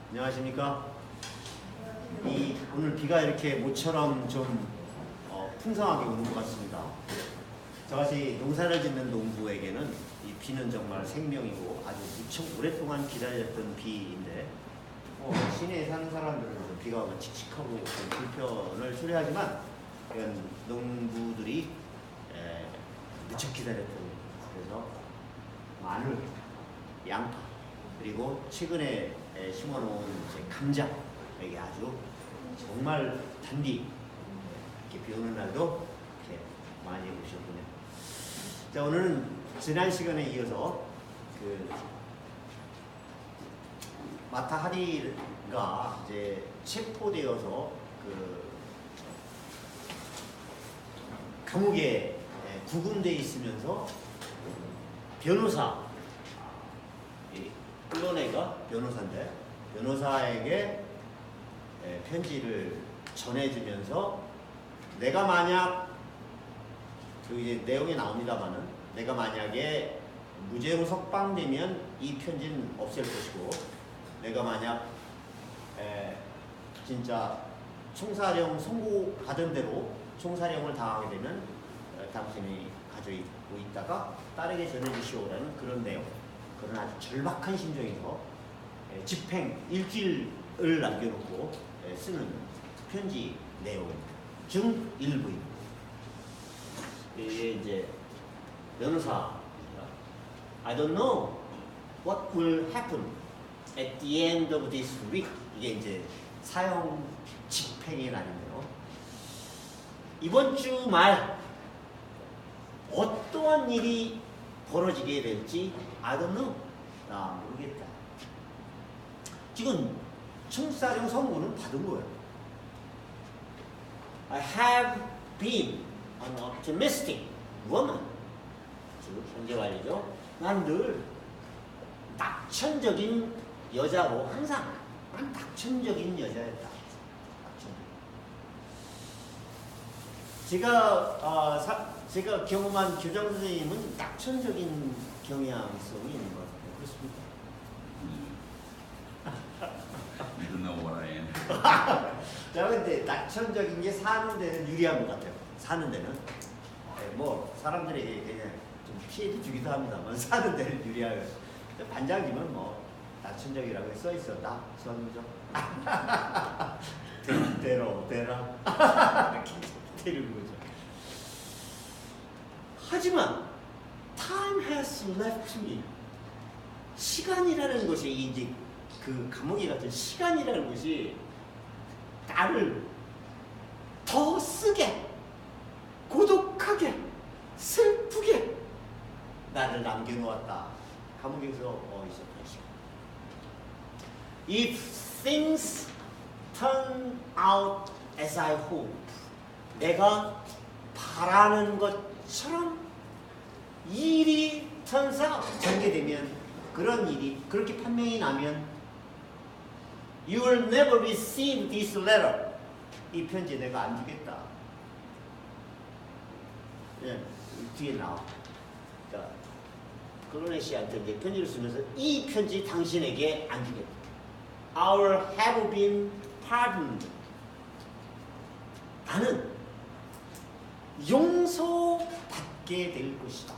안녕하십니까? 오늘 비가 이렇게 모처럼 좀 풍성하게 오는 것 같습니다. 저같이 농사를 짓는 농부에게는 이 비는 정말 생명이고 아주 무척 오랫동안 기다렸던 비인데 시내에 사는 사람들은 비가 오면 칙칙하고 불편을 초래하지만 이런 농부들이 무척 기다렸던, 그래서 마늘, 양파, 그리고 최근에 심어놓은 감자, 이게 아주 정말 단디 이렇게 비 오는 날도 이렇게 많이 오셨군요. 자, 오늘은 지난 시간에 이어서 마타 하리가 이제 체포되어서 감옥에 구금돼 있으면서 변호사, 끌어내가 변호사인데 변호사에게 편지를 전해주면서 내가 만약 이제 내용이 나옵니다만은 내가 만약에 무죄로 석방되면 이 편지는 없앨 것이고 내가 만약 진짜 총사령 선고받은 대로 총사령을 당하게 되면 당신이 가지고 있다가 딸에게 전해주시오라는 그런 내용. 그런 아주 절박한 심정에서 집행 일주일을 남겨놓고 쓰는 편지 내용 중 일부입니다. 이게 이제 변호사, I don't know what will happen at the end of this week. 이게 이제 사형 집행의 날인데요. 이번 주 말 어떠한 일이 벌어지게 될지 I don't know. 나 모르겠다. 지금 총사령 선고는 받은 거예요. I have been an optimistic woman. 즉 현재 완료죠. 난 늘 낙천적인 여자로 항상 난 낙천적인 여자였다. 제가 경험한 교장 선생님은 낙천적인 경향성이 있는 것 같아요. 그렇습니까? You don't know what I am. 자, 근데 낙천적인 게 사는 데는 유리한 것 같아요. 사는 데는. 뭐, 사람들에게 그냥 좀 피해를 주기도 합니다만, 사는 데는 유리하게. 반장님은 뭐, 낙천적이라고 써 있어. 낙천적. 대라. 이렇게 때리는 거죠. 하지만, time has left me. 시간이라는 것이 이제 그 감옥에 같은 시간이라는 것이 나를 더 쓰게, 고독하게, 슬프게 나를 남겨놓았다. 감옥에서 있었던 시간. If things turn out as I hope, 내가 바라는 것처럼 일이 turns out, 전개되면, 그런 일이 그렇게 판명이 나면 You will never receive this letter. 이 편지 내가 안 주겠다. 예, 뒤에 나와. 그러니까 클로네 씨한테 이제 편지를 쓰면서 이 편지 당신에게 안 주겠다. Our have been pardoned. 나는 용서받게 될 것이다.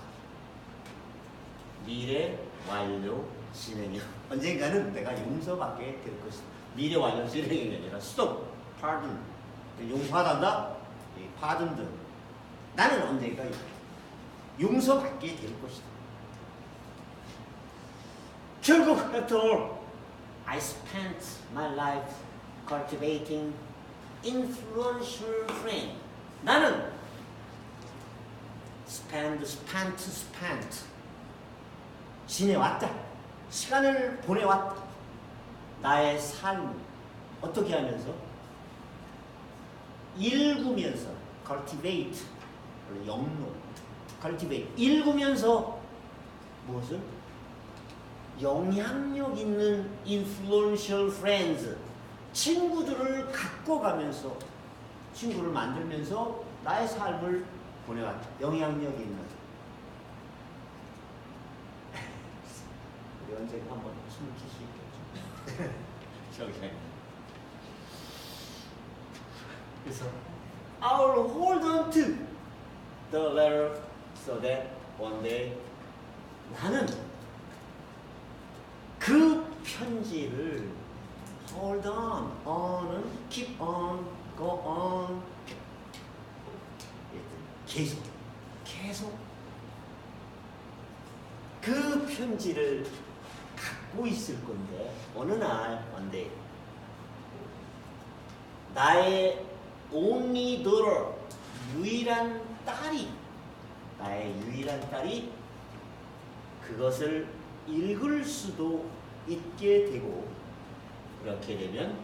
미래 완료 진행형. 언젠가는 내가 용서받게 될 것이다. 미래 완료 진행형이 아니라 stop, pardon. 용서하단다? pardoned. 나는 언젠가 용서받게 될 것이다. 결국 after all, I spent my life cultivating influential friends. 나는 spent 지내왔다. 시간을 보내왔다. 나의 삶을 어떻게 하면서? 읽으면서, cultivate, 영로, cultivate, 읽으면서 무엇을? 영향력 있는 influential friends, 친구들을 갖고 가면서, 친구를 만들면서 나의 삶을 보내왔다. 영향력 있는. 우리 언젠가 한번 숨을 쉴 수 있겠죠. 저기. 그래서 I'll hold on to the letter so that one day 나는 그 편지를 hold on, on은 keep on, go on 계속 그 편지를 갖고 있을 건데 어느 날 one day 나의 only daughter 나의 유일한 딸이 그것을 읽을 수도 있게 되고 그렇게 되면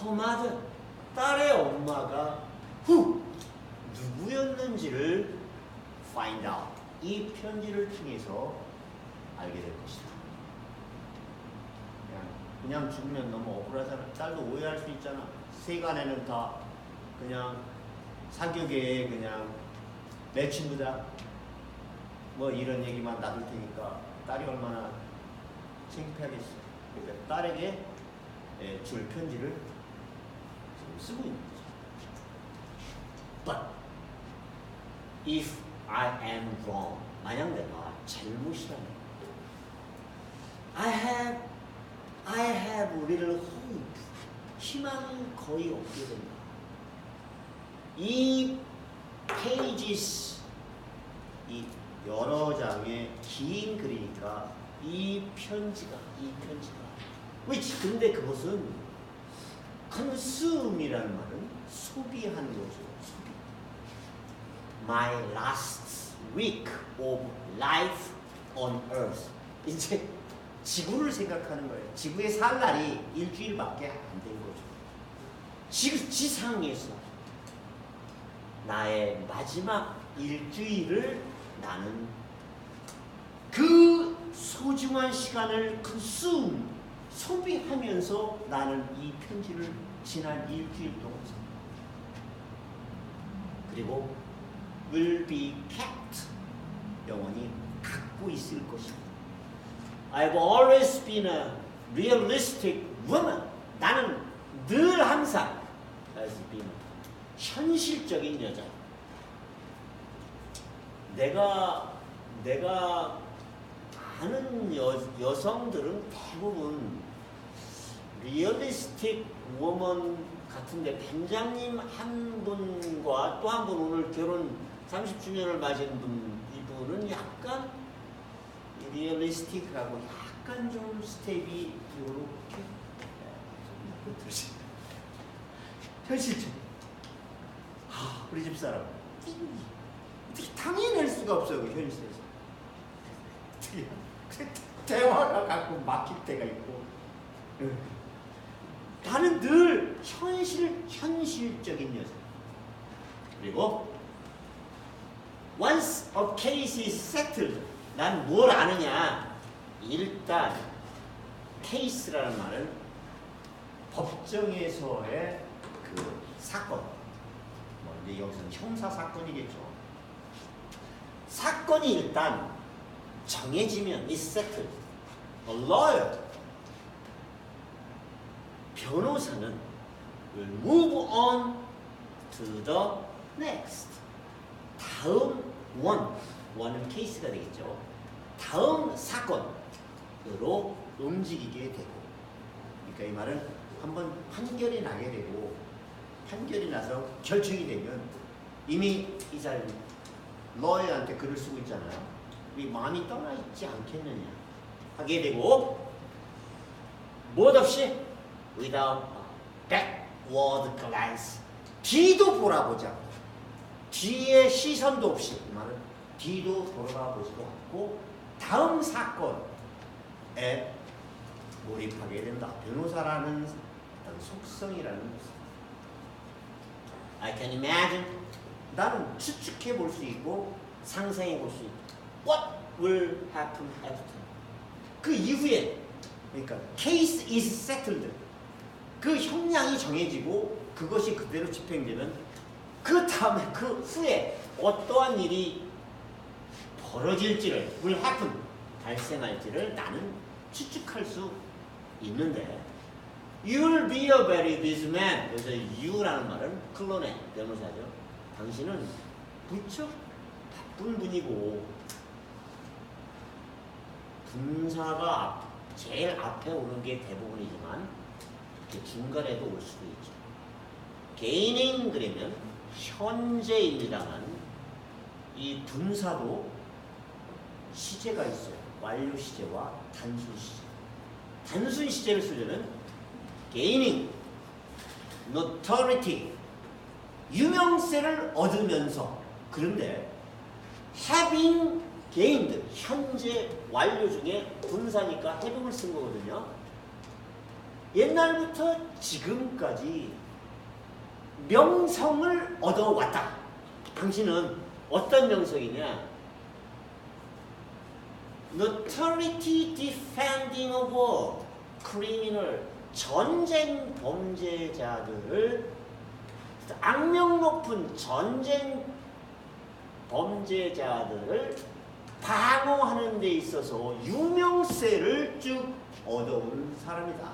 허마드 딸의 엄마가 누구였는지를 find out 이 편지를 통해서 알게 될 것이다. 그냥 죽으면 너무 억울하잖아. 딸도 오해할 수 있잖아. 세간에는 다 그냥 사교계에 그냥 내 친구다 뭐 이런 얘기만 놔둘 테니까 딸이 얼마나 창피하겠어. 그러니까 딸에게 줄 편지를 지금 쓰고 있는 거죠. But if I am wrong, 만약 내가 잘못이라면 I have little hope, 희망이 거의 없게 된다. 이 pages, 이 여러 장의 긴 글이니까 이 편지가 which 근데 그것은 consume이라는 말은 소비하는 거죠. 소비. My last week of life on earth. 이제 지구를 생각하는 거예요. 지구에 살 날이 일주일밖에 안 된 거죠. 지상에서 나의 마지막 일주일을 나는 그 소중한 시간을 소비하면서 나는 이 편지를 지난 일주일 동안 그리고 will be kept 영원히 갖고 있을 것입니다. I've always been a realistic woman. 나는 늘 항상 has been 현실적인 여자. 내가 아는 여성들은 대부분 리얼리스틱 워먼 같은데 반장님 한 분과 또 한 분 오늘 결혼 30주년을 맞은 분 이분은 약간 리얼리스틱하고 약간 좀 스텝이 이렇게 현실적. 우리 집사람 어떻게 당해낼 수가 없어요. 그 현실에서 대화가 가끔 막힐 때가 있고 나는 늘 현실적인 여자. 그리고 once a case is settled 난 뭘 아느냐. 일단 케이스라는 말은 법정에서의 그 사건 뭐 이제 여기서는 형사 사건이겠죠. 사건이 일단 정해지면 is settled. A lawyer 변호사는 will move on to the next. 다음 원은 케이스가 되겠죠. 다음 사건으로 움직이게 되고. 그러니까 이 말은 한번 판결이 나게 되고 판결이 나서 결정이 되면 이미 이 사람이 러어한테 글을 쓰고 있잖아요. 우리 마음이 떠나 있지 않겠느냐 하게 되고 무엇 없이 without backward glance 뒤도 돌아보지 않고 뒤에 시선도 없이 이 말은 뒤도 돌아보지도 않고 다음 사건에 몰입하게 된다. 변호사라는 어떤 속성이라는 것입니다. I can imagine 나는 추측해 볼 수 있고 상상해 볼 수 있고 What will happen after? 그 이후에 그러니까 case is settled. 그 형량이 정해지고 그것이 그대로 집행되면 그 다음에 그 후에 어떠한 일이 벌어질지를 will happen 발생할지를 나는 추측할 수 있는데 You'll be a very busy man. 그래서 you라는 말은 클론의 대명사죠. 당신은 무척 바쁜 분이고 분사가 제일 앞에 오는 게 대부분이지만 중간에도 올 수도 있죠. gaining 그러면 현재입니다만 이 분사도 시제가 있어요. 완료 시제와 단순 시제. 단순 시제를 쓰려면 gaining, notoriety, 유명세를 얻으면서 그런데 having gained 현재 완료 중에 분사니까 having을 쓴 거거든요. 옛날부터 지금까지 명성을 얻어왔다. 당신은 어떤 명성이냐? Notoriety defending a war, criminal, 전쟁 범죄자들을 악명 높은 전쟁 범죄자들을 방어하는 데 있어서 유명세를 쭉 얻어온 사람이다.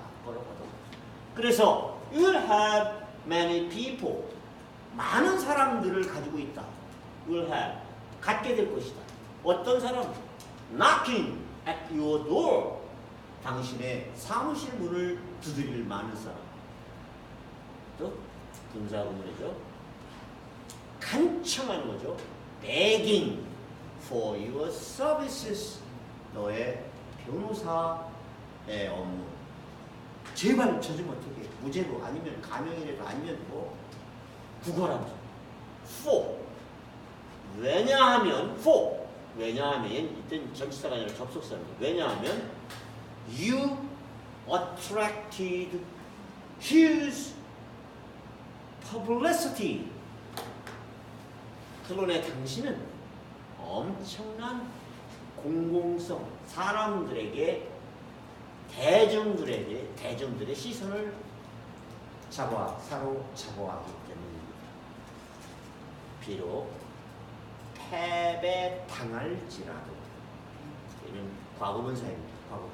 그래서 you'll have many people, 많은 사람들을 가지고 있다. you'll have, 갖게 될 것이다. 어떤 사람? knocking at your door, 당신의 사무실 문을 두드릴 많은 사람. 또 분사구문이죠. 간청하는 거죠. begging for your services, 너의 변호사의 업무. 제발 저 좀 어떻게 무죄로 아니면 감형이라도 아니면 뭐 구걸하면서 for, 왜냐하면 for, 왜냐하면 이때는 전치사가 아니라 접속사입니다. 왜냐하면 you attracted his publicity. 그러나 당신은 엄청난 공공성, 사람들에게 대중들의 시선을 사로잡아하기 때문입니다. 비록 패배당할지라도, 이는 과거분사입니다. 과거가.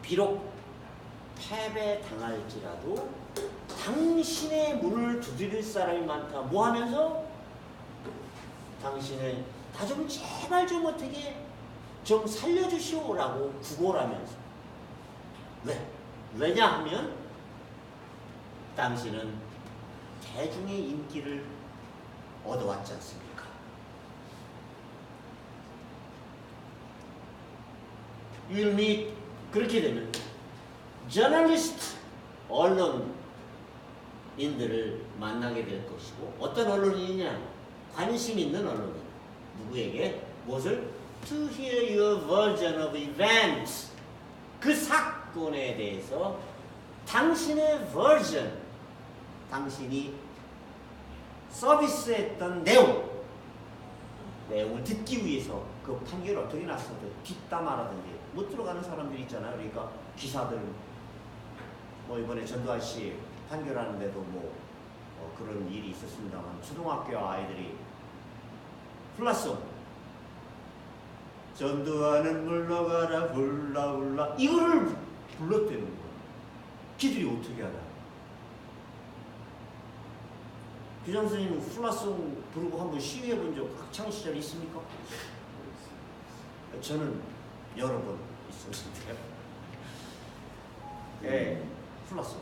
비록 패배당할지라도 당신의 문을 두드릴 사람이 많다. 뭐 하면서? 당신의 나 좀 제발 좀 어떻게 좀 살려주시오라고 구걸하면서. 왜? 왜냐하면 당신은 대중의 인기를 얻어왔지 않습니까? You'll meet, 그렇게 되면 journalist, 언론인들을 만나게 될 것이고, 어떤 언론인이냐? 관심 있는 언론인. 누구에게? 무엇을? To hear your version of events. 그 사건에 대해서 당신의 version, 당신이 서비스했던 내용을 듣기 위해서 그 판결이 어떻게 났어도 뒷담화라든지 못 들어가는 사람들이 있잖아요. 그러니까 기사들 뭐 이번에 전두환 씨 판결하는데도 그런 일이 있었습니다만, 초등학교 아이들이 플라송 전두환은 물러가라 훌라훌라 이거를 불렀대는 거야. 기들이 어떻게 하나? 규장 선생님 플라송 부르고 한번 시위해 본 적 학창 시절 있습니까? 저는 여러 번 있었는데요. 네, 플라송.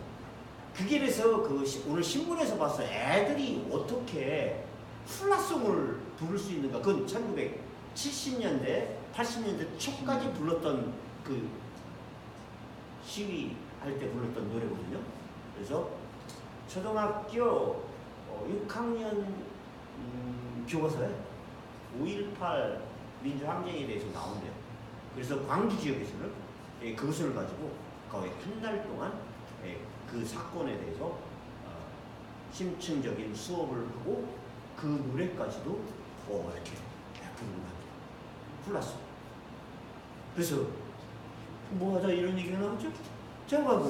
그게 그래서 오늘 신문에서 봤어요. 애들이 어떻게 플라송을 부를 수 있는가? 그건 1970년대, 80년대 초까지 불렀던 그 시위할 때 불렀던 노래거든요. 그래서 초등학교 6학년 교과서에 5.18 민주항쟁에 대해서 나온대요. 그래서 광주 지역에서는 그것을 가지고 거의 한 달 동안 그 사건에 대해서 심층적인 수업을 하고 그 노래까지도 이렇게 부르는 거예요. 플러스. 그래서 뭐 하다 이런 얘기가 나오죠? 제가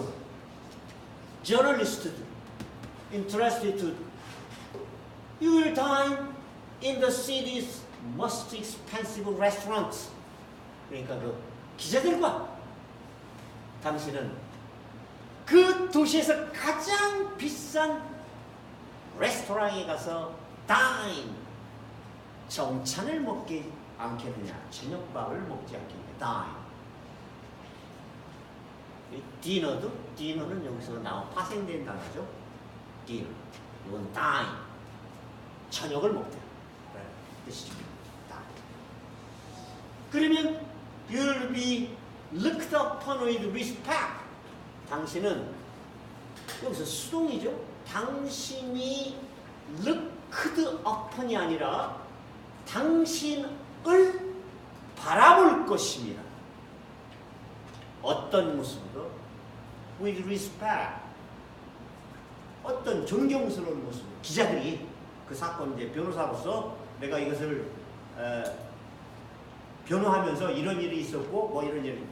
journalist interested to you will dine in the city's most expensive restaurants. 그러니까 그 기자들과 당신은 그 도시에서 가장 비싼 레스토랑에 가서 다인, 정찬을 먹지 않겠느냐, 저녁밥을 먹지 않겠느냐, 다인. 디너는 여기서 나온 파생된 단어죠. 디너. 이건 다인. 저녁을 먹다. 뜻이죠. 그러면 you'll be looked upon with respect. 당신은 여기서 수동이죠. 당신이 looked upon이 아니라 당신을 바라볼 것입니다. 어떤 모습으로? with respect. 어떤 존경스러운 모습. 기자들이 그 사건 이제 변호사로서 내가 이것을 변호하면서 이런 일이 있었고 뭐 이런 일이,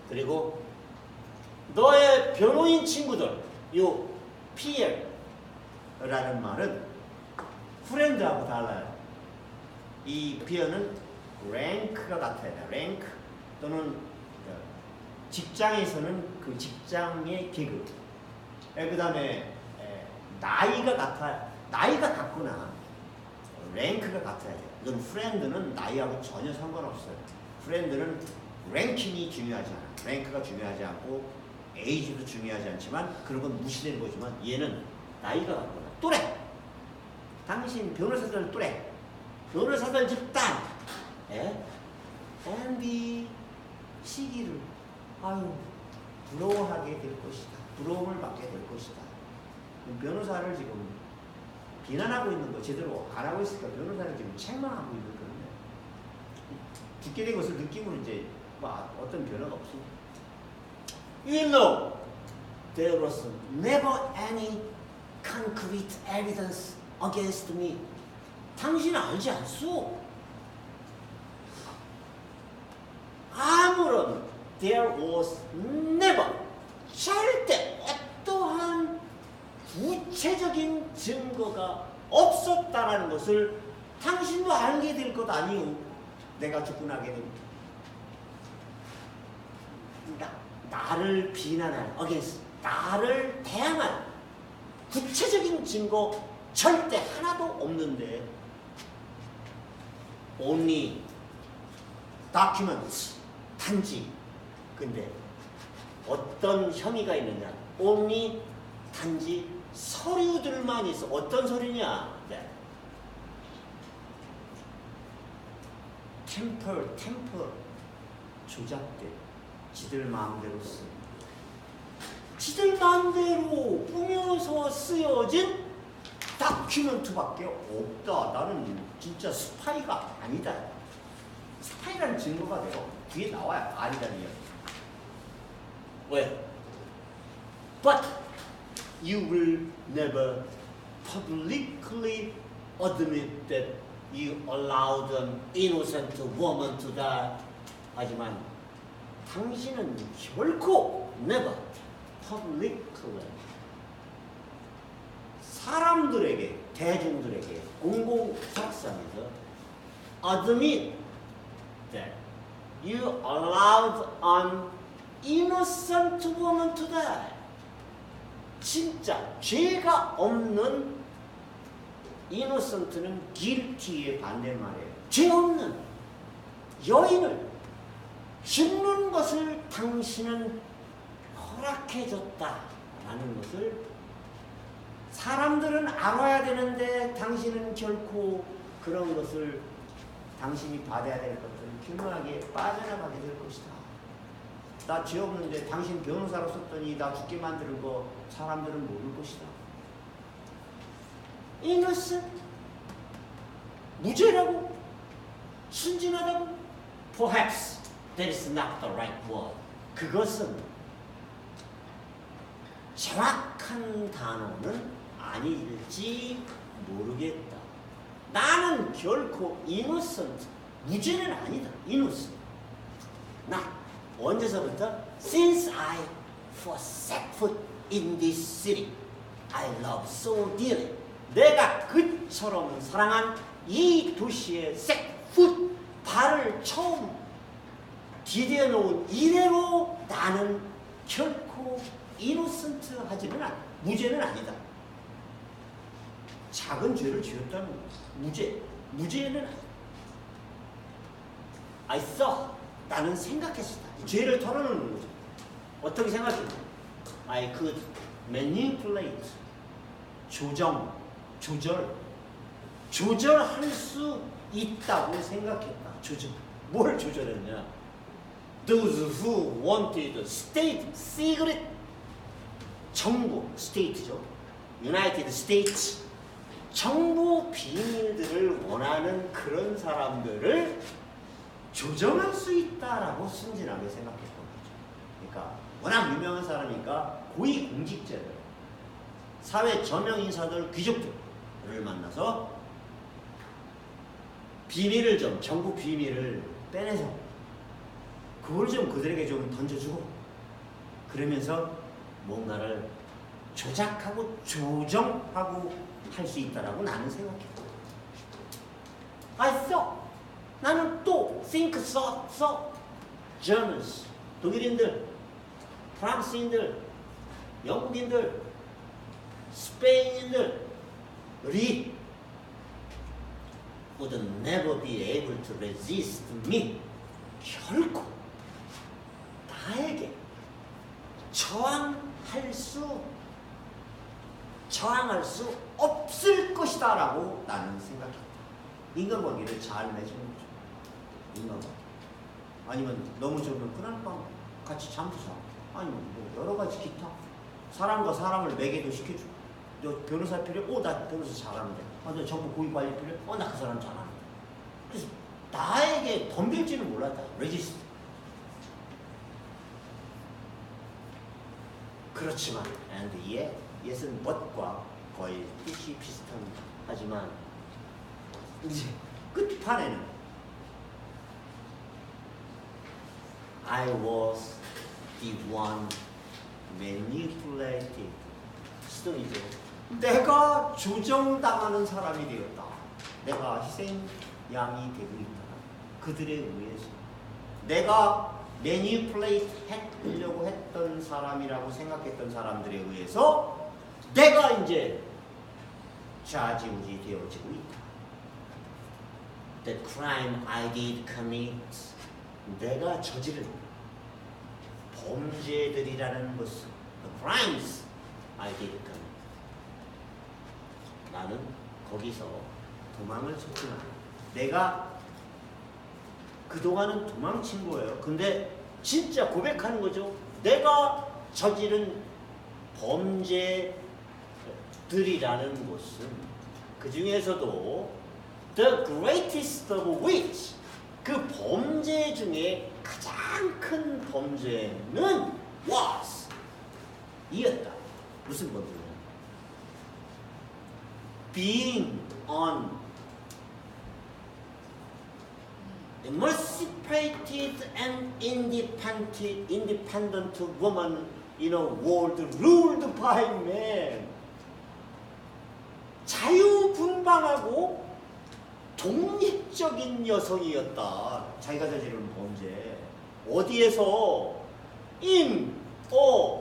그리고 너의 변호인 친구들, 요 peer라는 말은 프렌드하고 달라요. 이 peer는 랭크가 같아야 돼. 랭크 또는 직장에서는 그 직장의 계급. 그 다음에 나이가 같거나 랭크가 같아야 돼. 이건 프렌드는 나이하고 전혀 상관없어요. 프렌드는 랭킹이 중요하지 않아. 랭크가 중요하지 않고 에이지도 중요하지 않지만 그런 건 무시되는 거지만 얘는 나이가 같거나 또래. 당신 변호사들 또래. 변호사들 집단. 앤디 시기를 부러워하게 될 것이다. 부러움을 받게 될 것이다. 변호사를 지금 비난하고 있는 거 제대로 안 하고 있으니까 변호사를 지금 책망하고 있는 건데 듣게 된 것을 느낌으로 이제 어떤 변화가 없습니다. You know there was never any concrete evidence against me. 당신은 알지 않소? 아무런 there was never 절대 어떠한 구체적인 증거가 없었다라는 것을 당신도 알게 될 것 아니오. 내가 죽고 나게 됩니다. 나를 비난할, 나를 대항할 구체적인 증거 절대 하나도 없는데 only documents, 단지. 근데 어떤 혐의가 있느냐? only 단지 서류들만 있어. 어떤 서류냐? 템플 조작돼. 지들 마음대로 쓰. 지들 마음대로 꾸며서 쓰여진 다큐멘트밖에 없다. 나는 진짜 스파이가 아니다. 스파이라는 증거가 내가 뒤에 나와야 아니다는 이야기. 왜? But you will never publicly admit that you allowed an innocent woman to die. 하지만 당신은 결코 never publicly 사람들에게, 대중들에게 공공사상에서 admit that you allowed an innocent woman to die. 진짜 죄가 없는 innocent는 guilty의 반대말이에요. 죄 없는 여인을 죽는 것을 당신은 허락해줬다라는 것을 사람들은 알아야 되는데 당신은 결코 그런 것을 당신이 받아야 될 것들을 교묘하게 빠져나가게 될 것이다. 나 죄 없는데 당신 변호사로 썼더니 나 죽게 만드는 거 사람들은 모를 것이다. innocent, 무죄라고, 순진하다고, perhaps that is not the right word. 그것은 정확한 단어는 아닐지 모르겠다. 나는 결코 innocent, 무죄는 아니다. innocent. 나 언제서부터? Since I first set foot in this city, I love so dearly. 내가 그처럼 사랑한 이 도시에 set foot, 발을 처음 디뎌 놓은 이래로 나는 결코 이노센트하지는 않아. 무죄는 아니다. 작은 죄를 지었다는 무죄는 아니다. I thought, 나는 생각했었다. 죄를 털어놓는 거죠. 어떻게 생각해? I could manipulate, 조절할 수 있다고 생각했다. 뭘 조절했냐? Those who wanted state secret, 정부, state죠. United States, 정부 비밀들을 원하는 그런 사람들을 조정할 수 있다라고 순진하게 생각했던 거죠. 그러니까 워낙 유명한 사람이니까 고위공직자들, 사회 저명 인사들, 귀족들을 만나서 비밀을 좀, 정부 비밀을 빼내서 그걸 좀 그들에게 좀 던져주고 그러면서 뭔가를 조작하고 조정하고 할 수 있다라고 나는 생각했고, I thought, 나는 또 think, thought, Germans, 독일인들, 프랑스인들, 영국인들, 스페인인들이 would never be able to resist me. 결코 나에게 저항할 수 없을 것이다 라고 나는 생각했다. 인간관계를 잘 맺는 거죠. 인간관계. 아니면 너무 좋으면 그날 밤 같이 잠도 자. 아니면 뭐 여러 가지 기타. 사람과 사람을 매개도 시켜주고. 너 변호사 필요해? 나 변호사 잘하는데. 너 정부 고위 관리 필요해? 나 그 사람 잘하는데. 그래서 나에게 덤빌지는 몰랐다. 레지스트. 그렇지만 and yet, yes은 but과 거의 뜻이 비슷한 하지만 이제 끝판에는 I was the one manipulated. 스토리죠. 내가 조정당하는 사람이 되었다. 내가 희생양이 되고 있다. 그들에 의해서 내가 매니플레이트 하려고 했던 사람이라고 생각했던 사람들에 의해서 내가 이제 좌지우지 되어지고 있다. The crime I did commit, 내가 저지른 범죄들이라는 것은 the crimes I did commit. 나는 거기서 도망을 쳤지만 내가 그동안은 도망친 거예요. 근데 진짜 고백하는 거죠. 내가 저지른 범죄들이라는 것은 그 중에서도 the greatest of which, 그 범죄 중에 가장 큰 범죄는 was, 이었다. 무슨 범죄냐? being on emancipated and independent woman in a world ruled by men. 자유분방하고 독립적인 여성이었다. 자기가 저지른 범죄. 어디에서? In a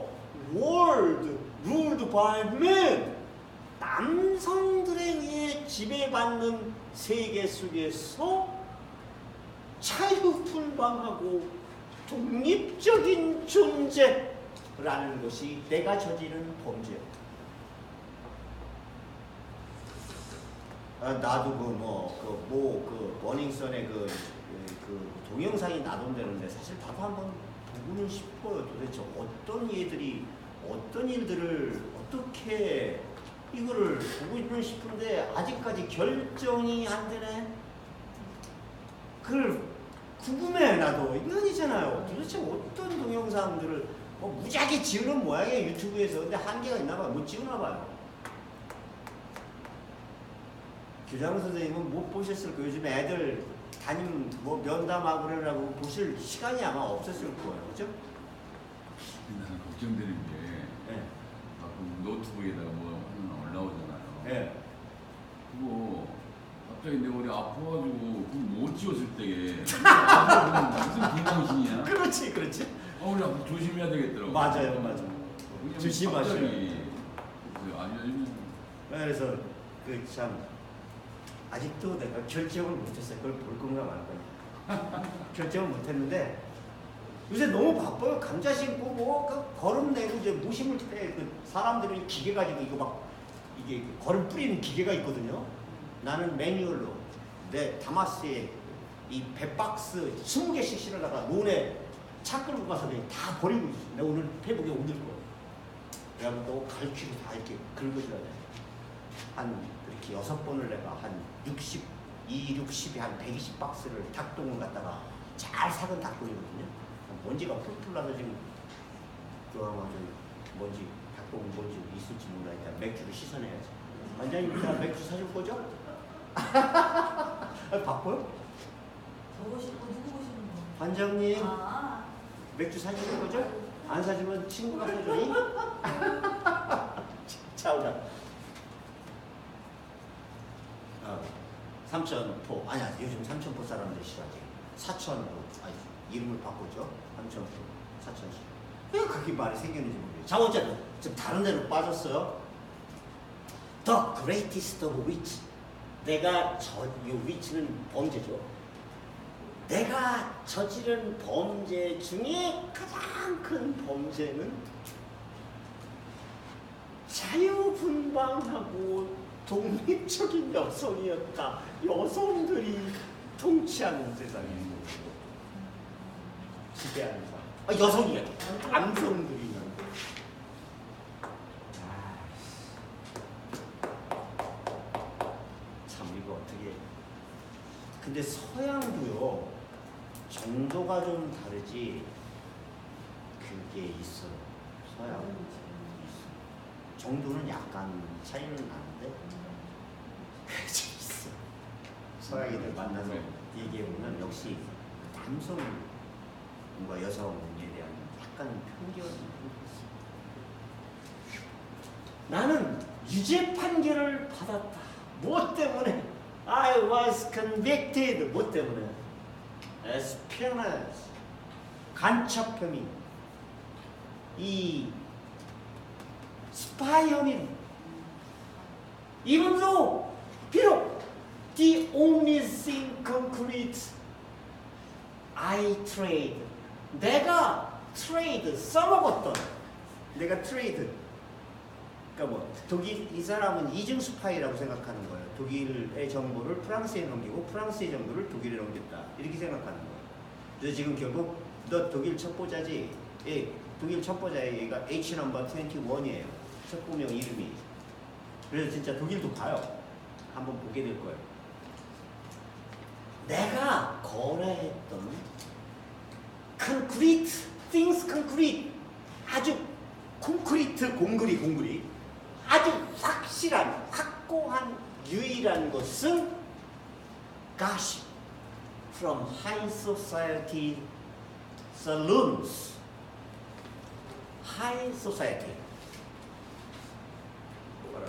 world ruled by men. 남성들에 의해 지배받는 세계 속에서 자유분방하고 독립적인 존재라는 것이 내가 저지른 범죄였다. 나도 그 머닝썬의 그 동영상이 나돈다는데 사실 나도 한번 보고는 싶어요. 도대체 어떤 얘들이 어떤 일들을 어떻게 이거를 보고는 싶은데 아직까지 결정이 안 되네. 그걸 궁금해. 나도 이거 아니잖아요. 도대체 어떤 동영상들을 무지하게 지우는 모양이에요, 유튜브에서. 근데 한계가 있나 봐요. 못 지우나 봐요. 교장 선생님은 못 보셨을 거예요. 요즘 애들 담임 면담하고 그러라고 보실 시간이 아마 없었을 거예요. 그죠? 나는 걱정되는 게 네. 가끔 노트북에다가 뭐 하나 올라오잖아요. 네. 그거 갑자기 내 머리 아파가지고 그거 못 지웠을 때에 무슨 비망신이야? 그렇지. 우리 한번 조심해야 되겠더라고. 맞아요, 맞아요. 조심하셔요. 알려주면 그래서 그 참 아직도 내가 결정을 못했어요. 그걸 볼 건가 말 건가. 결정을 못했는데 요새 너무 바빠요. 감자 심고 그 거름 내고 이제 무 심을 때 그 사람들이 기계 가지고 이거 막 이게 거름 뿌리는 기계가 있거든요. 나는 매뉴얼로 내 다마스에 이 100박스 20개씩 실어다가 논에 차 끌고 가서 그냥 다 버리고 있어. 내가 오늘 페북에 올릴 거. 그래가지고 또 갈퀴로 다 이렇게 긁어줘야 돼. 한 이렇게 6번을 내가 한 60, 60에 한 120박스를 닭똥을 갖다가 잘 삭은 닭똥이거든요. 먼지가 풀풀 나서 지금 또 아마 좀 먼지, 닭똥 먼지 있을지 몰라. 일단 맥주를 씻어내야지. 원장님, 일단 맥주 사줄 거죠? 바빠요? 저거 싣고 누구 보시는 거? 반장님, 아, 맥주 사주는 거죠? 안 사주면 친구가 사주니? 자, 오자. 삼천포. 아니야, 요즘 삼천포 사람들 싫어하지. 사천포. 아니, 이름을 바꾸죠. 삼천포, 사천시. 왜 그렇게 말이 생겼는지 모르겠어요. 자, 어쨌든 좀 다른 데로 빠졌어요. The greatest of witch. 내가 이 위치는 범죄죠. 내가 저지른 범죄 중에 가장 큰 범죄는 자유분방하고 독립적인 여성이었다. 여성들이 통치하는 세상이고 지배하는 사람. 여성이야. 남성들이. 참 이거 어떻게. 근데 서양도요. 정도가 좀 다르지. 그게 있어요. 서양. 정도는 약간 차이는 나는데 재밌어. 서양인들 만나서 얘기해보면 역시 남성과 여성에 대한 약간 편견이 있어. 나는 유죄 판결을 받았다. 뭐 때문에? I was convicted. 뭐 때문에? espionage. 간첩 혐의. 이 스파이 혐의. Even though 비록 the only thing concrete I trade. 내가 trade 써먹었던. 내가 trade. 그러니까 뭐 독일 이 사람은 이중 스파이라고 생각하는 거예요. 독일의 정보를 프랑스에 넘기고 프랑스의 정보를 독일에 넘겼다. 이렇게 생각하는 거예요. 그래서 지금 결국 너 독일 첩보자지. 예, 독일 첩보자의 얘가 H 넘버 21이에요. 첩보명 이름이. 그래서 진짜 독일도 가요. 한번 보게 될 거예요. 내가 거래했던 concrete, things concrete. 아주 콘크리트, 공구리. 아주 확실한, 확고한, 유일한 것은 gossip from high society saloons. high society. 뭐라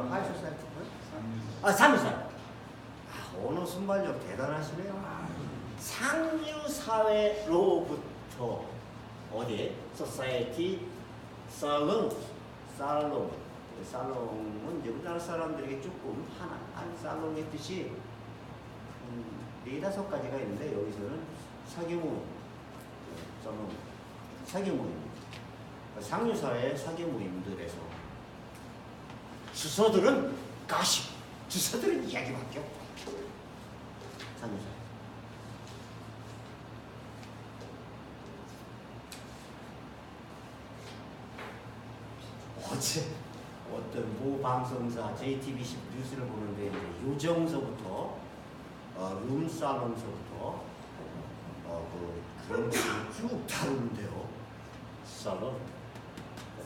high society? 상류사. 언어 순발력 대단하시네요. 상류사회로부터 어디? society salon. 살롱은 이제 우리나라 사람들에게 조금 한 살롱의 뜻이 4-5가지가 있는데 여기서는 사교모임입니다. 상류사회 사교모임들에서 주소들은 가십, 주소들은 이야기밖에 없다. 상류사회. 어제 어떤 모 방송사 JTBC 뉴스를 보는데 이제 요정서부터 룸살롱서부터 그런 것을 쭉 다루는데요. 살롱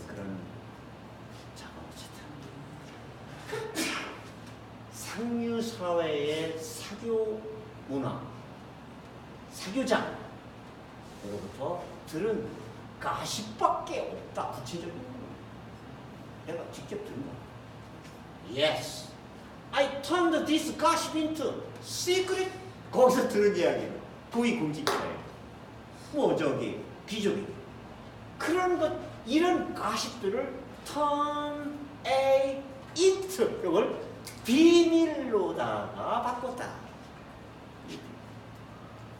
그런 어쨌든 상류 사회의 사교 문화, 사교장으로부터 들은 가십밖에 없다. 구체적인 내가 직접 들은 거야. Yes, I turned this gossip into secret. 거기서 들은 이야기는 고위 공직자예요. 뭐 저기 귀족이. 그런 것, 이런 가십들을 turn a into, 이걸 비밀로다가 바꿨다.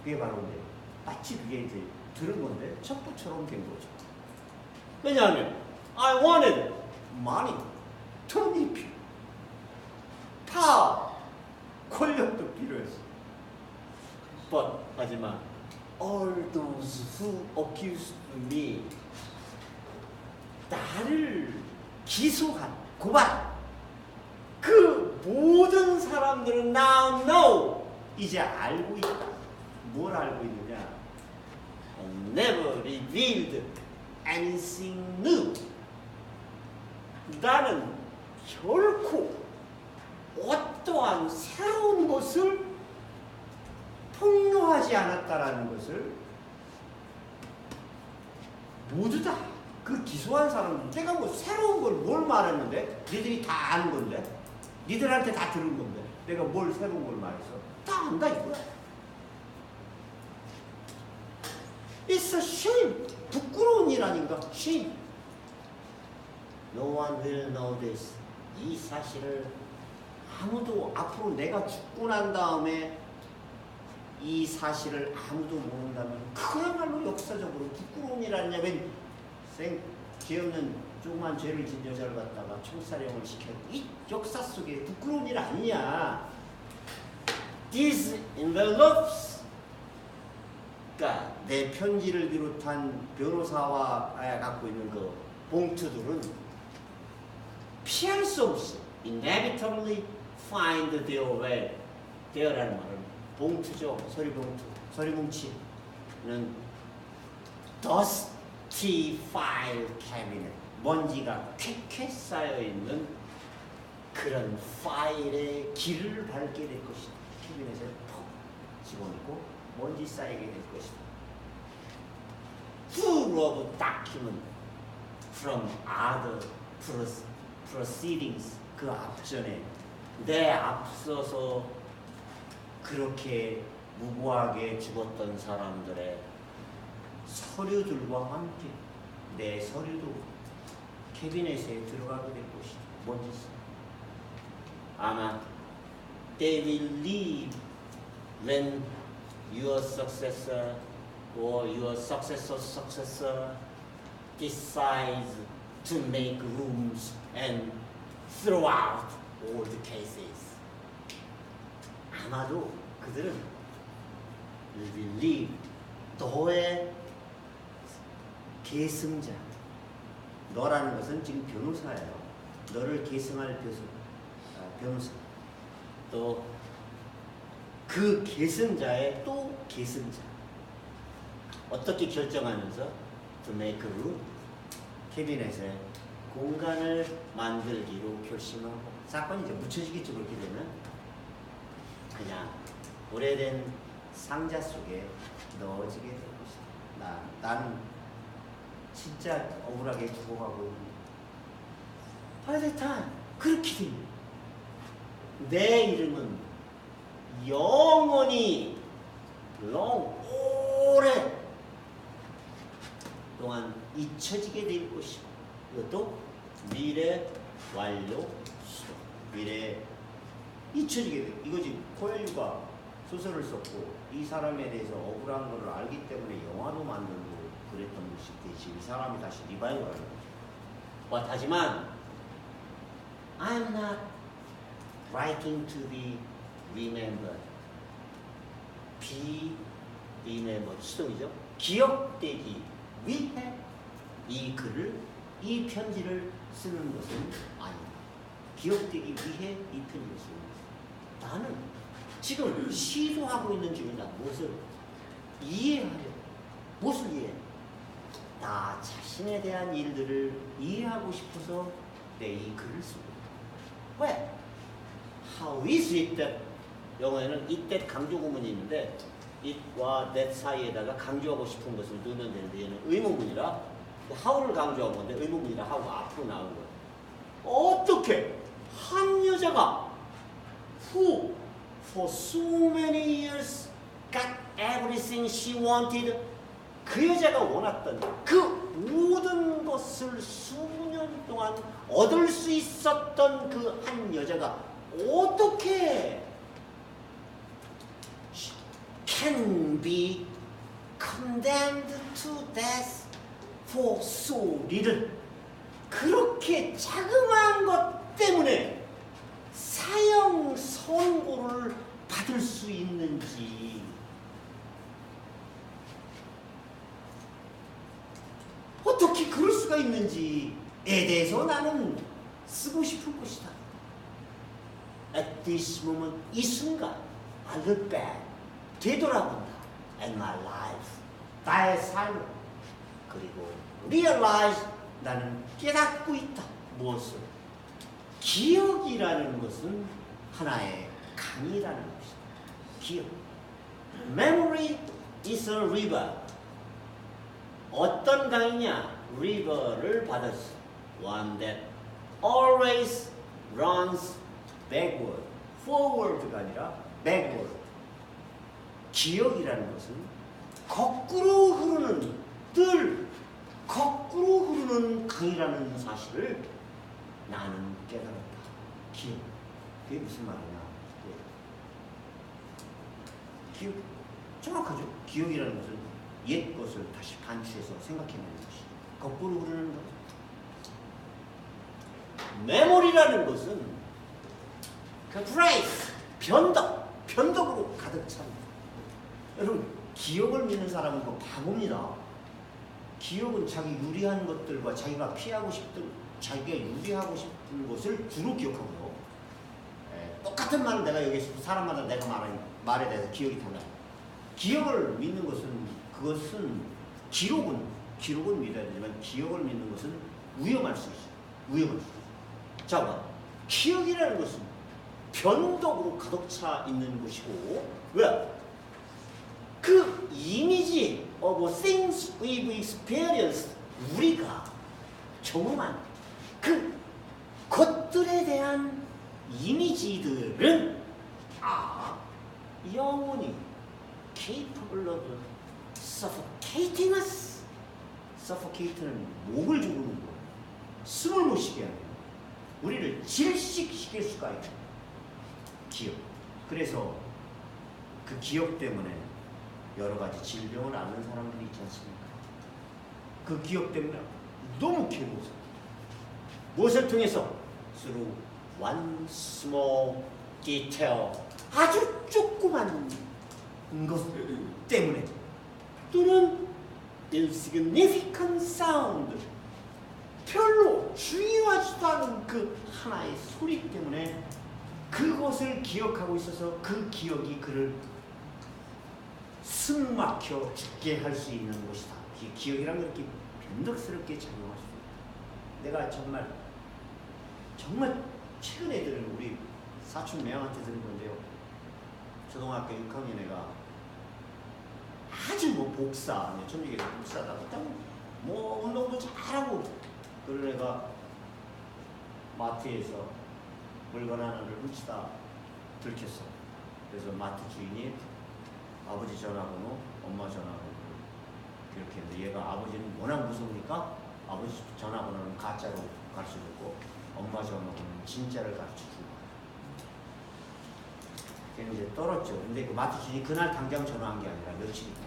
그게 바로 이제 마치 그게 이제 들은 건데 첩보처럼 된 거죠. 왜냐하면 I wanted money, 돈이 필요, power, 권력도 필요했어. But 하지만 all those who accused me, 나를 기소한, 고발, 그 모든 사람들은 now know, 이제 알고 있다. 뭘 알고 있느냐? I never revealed anything new. 나는 결코 어떠한 새로운 것을 폭로하지 않았다라는 것을 모두 다 그 기소한 사람들, 내가 뭐 새로운 걸 뭘 말했는데? 니들이 다 아는 건데? 니들한테 다 들은 건데? 내가 뭘 새로운 걸 말했어? 다 안다 이거야. It's a shame. 부끄러운 일 아닌가? Shame. No one will know this. 이 사실을 아무도, 앞으로 내가 죽고 난 다음에 이 사실을 아무도 모른다면 그야말로 역사적으로 부끄러운 일 아니냐면, 죄 없는 조그만 죄를 진 여자를 갖다가 총살형을 시켜, 이 역사 속에 부끄러운 일 아니냐. These envelopes, 그러니까 내 편지를 비롯한 변호사와 갖고 있는 그 봉투들은 피할 수 없이 inevitably find their way. their라는 말은 봉투죠. 서류봉투, 서류뭉치는 dusty file cabinet, 먼지가 쾌쾌 쌓여있는 그런 파일에 길을 밟게 될 것이다. 캐비넷에 퍽 집어넣고 먼지 쌓이게 될 것이다. Full of document from other proceedings, 그 앞전에 내 앞서서 그렇게 무고하게 죽었던 사람들의 서류들과 함께 내 서류도 캐비넷에 들어가게 될 것이다. 뭔지 아마 they will leave when your successor or your successor's successor decides to make rooms and throw out all the cases. 아마도 그들은 will leave, 너의 계승자, 너라는 것은 지금 변호사예요. 너를 계승할 변호사, 또 그 계승자의 또 계승자, 어떻게 결정하면서 to make a room, 캐비넷에 공간을 만들기로 결심하고, 사건이 이제 묻혀지겠죠. 그렇게 되면 그냥 오래된 상자 속에 넣어지게 될 것이다. 나는 진짜 억울하게 죽어가고 있는데 by the time 그렇게 됩니다. 내 이름은 영원히 오래 동안 잊혀지게 될 것이고, 이것도 미래 완료 수록, 미래 잊혀지게 돼. 이거지. 코엘류가 소설을 썼고 이 사람에 대해서 억울한 것을 알기 때문에 영화도 만들고 그랬던 것이 이 사람이 다시 리바이벌하는 거죠. 하지만 I'm not writing to be remembered. be remembered, 수동이죠. 기억되기 위해 이 글을, 이 편지를 쓰는 것은 아니다. 기억되기 위해 이 편지를 쓰는 것은, 나는 지금 시도하고 있는 중이다. 무엇을 이해하려. 무엇을 이해해? 나 자신에 대한 일들을 이해하고 싶어서 내 이 글을 쓰고. 왜? How is it that, 영어에는 it that 강조 구문이 있는데 it와 that 사이에다가 강조하고 싶은 것을 넣으면 되는데 얘는 의문문이라 how를 강조한 건데 의문문이라 how가 앞으로 나온 거예요. 어떻게 한 여자가 who for so many years got everything she wanted, 그 여자가 원했던 그 모든 것을 수년 동안 얻을 수 있었던 그 한 여자가 어떻게 can be condemned to death for so little, 그렇게 자그마한 것 때문에 사형 선고를 받을 수 있는지. 어떻게 그럴 수가 있는지에 대해서 나는 쓰고 싶은 것이다. At this moment, 이 순간 I look back, 되돌아본다. At my life, 나의 삶을. 그리고 realize, 나는 깨닫고 있다. 무엇을? 기억이라는 것은 하나의 강이라는 것이다. 기억. Memory is a river. 어떤 강이냐? river를 받았어. One that always runs backward. forward가 아니라 backward. 기억이라는 것은 거꾸로 흐르는, 늘 거꾸로 흐르는 강이라는 사실을 나는 깨달았다. 기억. 그게 무슨 말이냐? 기억. 정확하죠? 기억이라는 것은 옛 것을 다시 반추해서 생각해내는 것이. 거꾸로 흐르는 것. 메모리라는 것은 그 브레이크, 변덕으로 가득 찹니다. 여러분, 기억을 믿는 사람은 그 바보입니다. 기억은 자기 유리한 것들과 자기가 피하고 싶은, 자기가 유리하고 싶은 것을 주로 기억하고요. 똑같은 말을 내가 여기서 사람마다 내가 말에 대해서 기억이 달라요. 기억을 믿는 것은, 그것은 기록은 믿어야 되지만 기억을 믿는 것은 위험할 수 있어요. 위험할 수 있어요. 자, 기억이라는 것은 변덕으로 가득 차 있는 것이고, 왜? 그 이미지 of things we've experienced, 우리가 경험한 그 것들에 대한 이미지들은 영원히 capable of suffocating us. suffocate는 목을 조르는 거, 숨을 못 쉬게 하는, 우리를 질식시킬 수가 있는 기억. 그래서 그 기억 때문에 여러 가지 질병을 앓는 사람들이 있지 않습니까? 그 기억 때문에 너무 괴로워서. 무엇을 통해서? Through one small detail, 아주 조그만 것 때문에, 또는 insignificant sound, 별로 중요하지도 않은 그 하나의 소리 때문에 그것을 기억하고 있어서 그 기억이 그를 숨막혀 죽게 할 수 있는 것이다. 기억이란 게 이렇게 변덕스럽게 작용할 수 있다. 내가 정말 최근에 들은 우리 사촌 매형한테 들은 건데요. 초등학교 6학년 애가 아주 복사, 천주교에서 복사다가 운동도 잘하고, 그런 애가 마트에서 물건 하나를 훔치다 들켰어. 그래서 마트 주인이 아버지 전화번호, 엄마 전화번호 이렇게 했는데, 얘가 아버지는 워낙 무서우니까 아버지 전화번호는 가짜로 가르쳐줬고 엄마 전화번호는 진짜를 가르쳐준 거야. 걔는 이제 떨었죠. 근데 그 마트 주인이 그날 당장 전화한 게 아니라 며칠 있다가,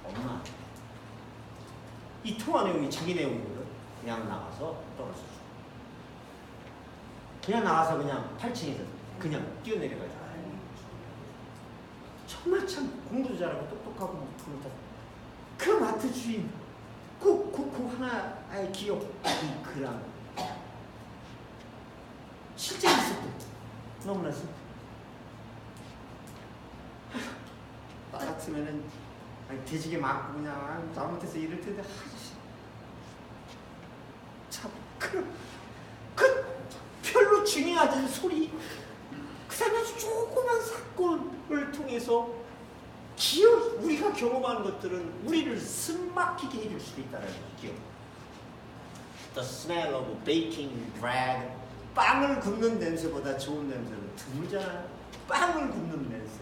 엄마, 이 통화 내용이 자기 내용이거든. 그냥 나가서 떨어졌어. 그냥 나가서 그냥 8층에서 그냥 뛰어내려가지고. 정말 참 공부도 잘하고 똑똑하고 그 마트 주인 그 하나의 기억, 이 그랑 실제 있었고 너무나 슬퍼. 나 같으면은 돼지게 맞고 그냥 잘못해서 이럴 텐데, 참 그 별로 중요하지 않은 소리, 그 사람이 아주 조그만 사건을 통해서 우리가 경험하는 것들은 우리를 숨막히게 해줄 수도 있다는 기억. The smell of baking bread, 빵을 굽는 냄새보다 좋은 냄새는 드물잖아요. 빵을 굽는 냄새.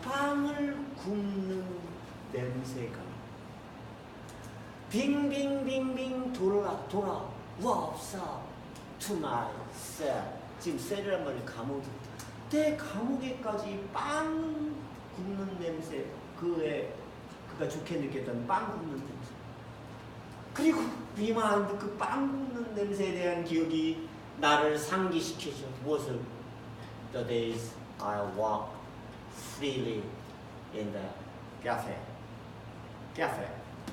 빵을 굽는 냄새가 빙빙빙빙 돌아와 없어 to my cell. 지금 셀이란 말이 감옥이. 내 감옥에까지 빵 굽는 냄새, 그가 좋게 느꼈던 빵 굽는 냄새. 그리고 비만 그 빵 굽는 냄새에 대한 기억이 나를 상기시켜줘. 무엇을? The days I walk freely in the cafe.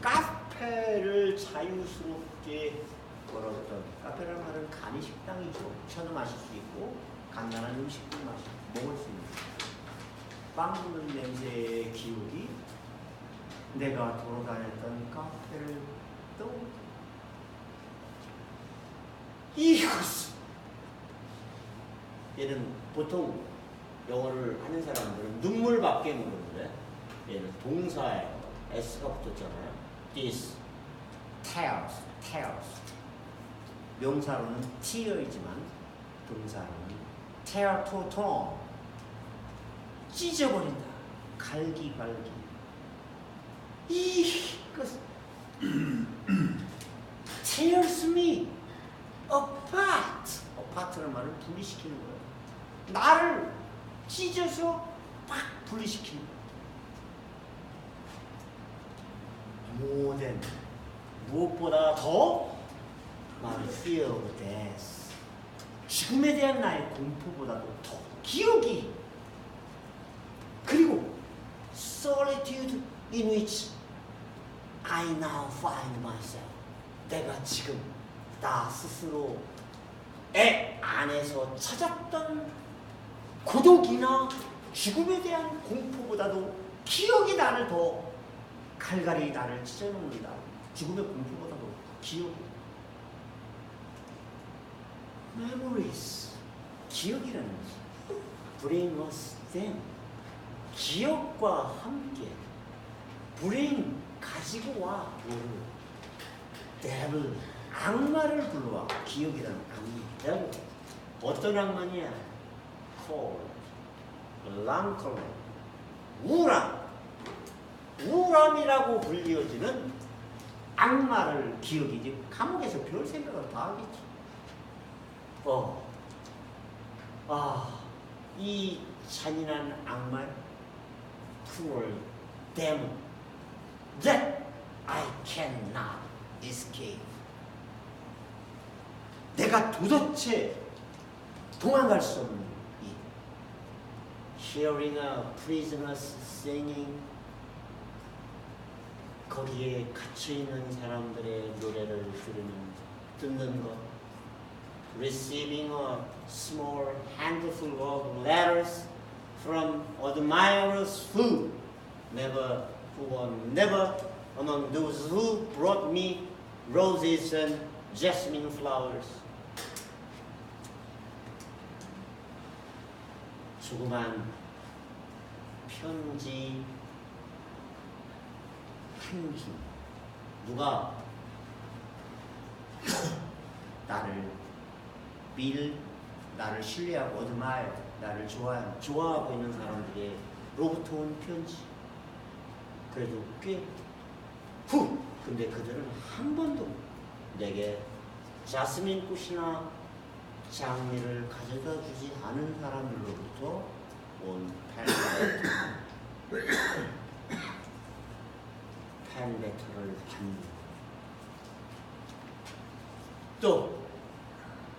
카페를 자유스럽게 걸었던. 카페라는 말은 간이 식당이죠. 차도 마실 수 있고 간단한 음식도 먹을 수 있는. 빵 굽는 냄새의 기억이 내가 돌아다녔던 카페를 떠올려. 이것은 얘는 보통 영어를 하는 사람들은 눈물밖에 모르는데 얘는 동사예요. S가 붙었잖아요. This tears. 명사로는 tear이지만 동사로는 tear to torn. 찢어버린다. 갈기갈기. 이것은 tears me apart. apart라는 말을 분리시키는 거예요. 나를 찢어서 팍 분리시키는 거예요. 모든 무엇보다 더 my fear of death. 죽음에 대한 나의 공포보다도 더 기억이. 그리고 solitude in which I now find myself. 내가 지금 나 스스로의 안에서 찾았던 고독이나 죽음에 대한 공포보다도 기억이 나를 더 갈갈이 나를 찢어놓는다. 죽음의 공포보다도 기억. Memories. 기억이라는 것이 bring us them. 기억과 함께 bring 가지고 와. devil 악마를 불러와. 기억이라는 악마. devil 어떤 악마냐? cold, melancholy, 우람이라고 불리어지는 악마를 기억이지. 감옥에서 별 생각을 다 하겠지. 이 잔인한 악마, cruel demon that I cannot escape. 내가 도대체 도망갈 수 없는 이 hearing a prisoners singing. 거기에 갇혀있는 사람들의 노래를 듣는 것. Receiving a small handful of letters from admirers who were never among those who brought me roses and jasmine flowers. 조그만 편지 한 줄. 누가 나를 신뢰하고 admire, 나를 좋아하고 있는 사람들로부터 온 편지. 그래도 꽤 근데 그들은 한 번도 내게 자스민 꽃이나 장미를 가져다 주지 않은 사람들로부터 온 팬레터를 받는. 또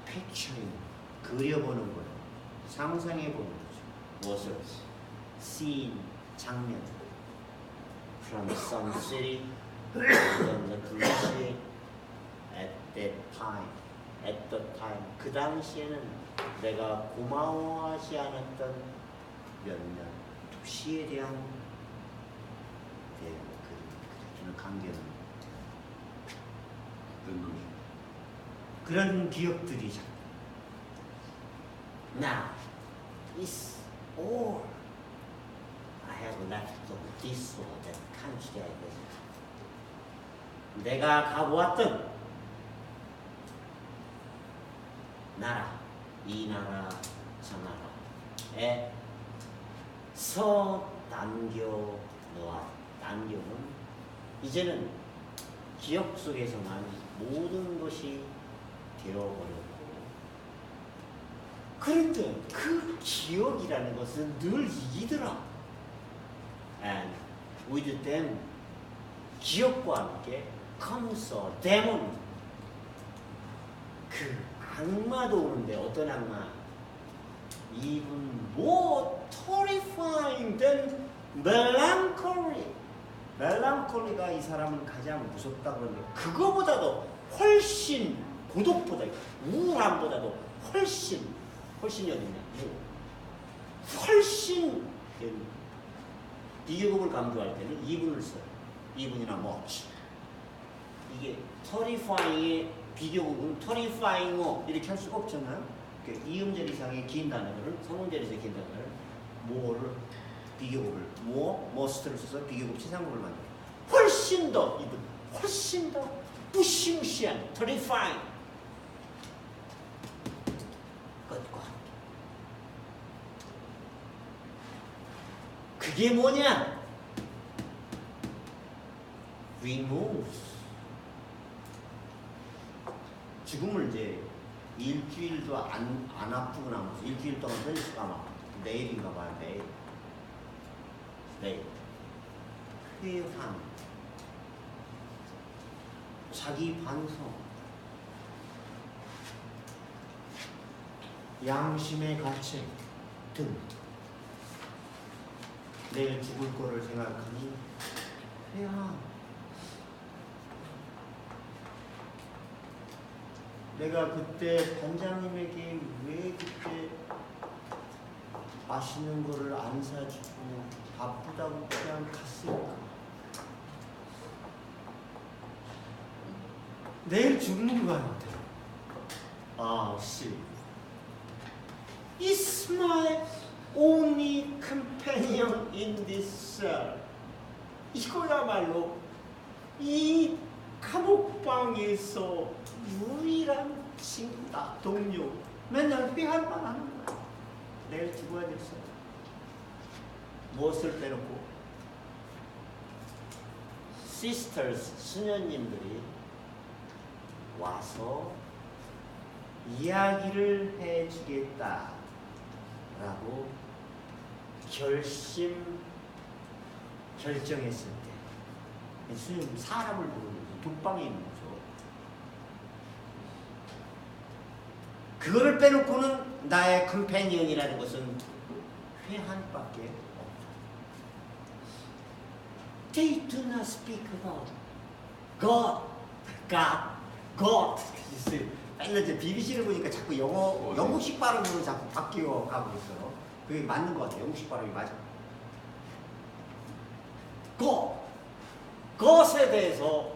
picturing, 그려보는 거예요. 상상해보는 거죠. 무엇을? scene, 장면. From some city, from the cliche, at the time. 그 당시에는 내가 고마워하지 않았던 몇몇 도시에 대한 관계는 그런 기억들이죠. Now, it's all I have left of this or that country I visit. 내가 가보았던 나라, 이 나라, 저 나라에 남겨놓아. 남겨는 이제는 기억 속에서만 모든 것이 되어버렸고, 그런데 그 기억이라는 것은 늘 이기더라. And with them, 기억과 함께 comes a demon. 그 악마도 오는데 어떤 악마? Even more terrifying than melancholy. 멜랑콜리가 이 사람은 가장 무섭다고 그러는데 그거보다도 훨씬 고독보다 우울함보다도 훨씬 어딨냐? 훨씬 비교급을 강조할 때는 이분을 써요. 이분이나 much. 이게 terrifying의 비교급은 terrifying 이렇게 할 수가 없잖아요. 이음절 이상의 긴 단어들은 성음절 이상의 긴 단어를 more를 비교급을 more, must를 써서 비교급 치상급을 만들어요. 훨씬 더 이분 훨씬 더 무시무시한 terrifying 것과 그게 뭐냐? removes. 죽음을 이제 일주일도 안 아프고 나면서 일주일 동안 편식가 막 내일인가 봐요. 내일 회한 자기 반성 양심의 가책 등 내일 죽을 거를 생각하니 회한 내가 그때 반장님에게 왜 그때 맛있는 거를 안 사주고 바쁘다고 그냥 갔을까? 내일 죽는 거 같아. 아, 씨. It's my only companion in this cell. 이거야말로 이 감옥방에서 유일한 친구다, 동료. 맨날 회한만 하는 거야. 내일 죽어야 됐어. 무엇을 빼놓고? sisters, 수녀님들이 와서 이야기를 해주겠다 라고 결정했을 때 수녀님 사람을 부르는 독방에 있는 거죠. 그거를 빼놓고는 나의 컴패니언이라는 것은 회한밖에 없다. They do not speak about God. 맨날 이제 BBC를 보니까 자꾸 영국식 발음으로 자꾸 바뀌어 가고 있어요. 그게 맞는 것 같아요. 영국식 발음이 맞아. God에 대해서